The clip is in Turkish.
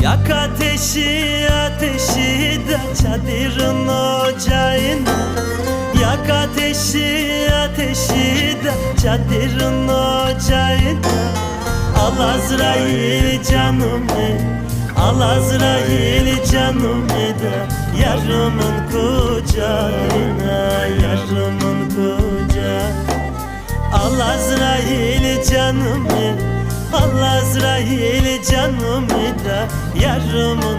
Yak ateşi ateşi de çadırın ocağına. Yak ateşi ateşi de çadırın ocağına. Al Azrail canımı, al Azrail canımı da yarımın kucağına, yarımın kucağına. Al Azrail canımı, al Azrail canımı da yarımın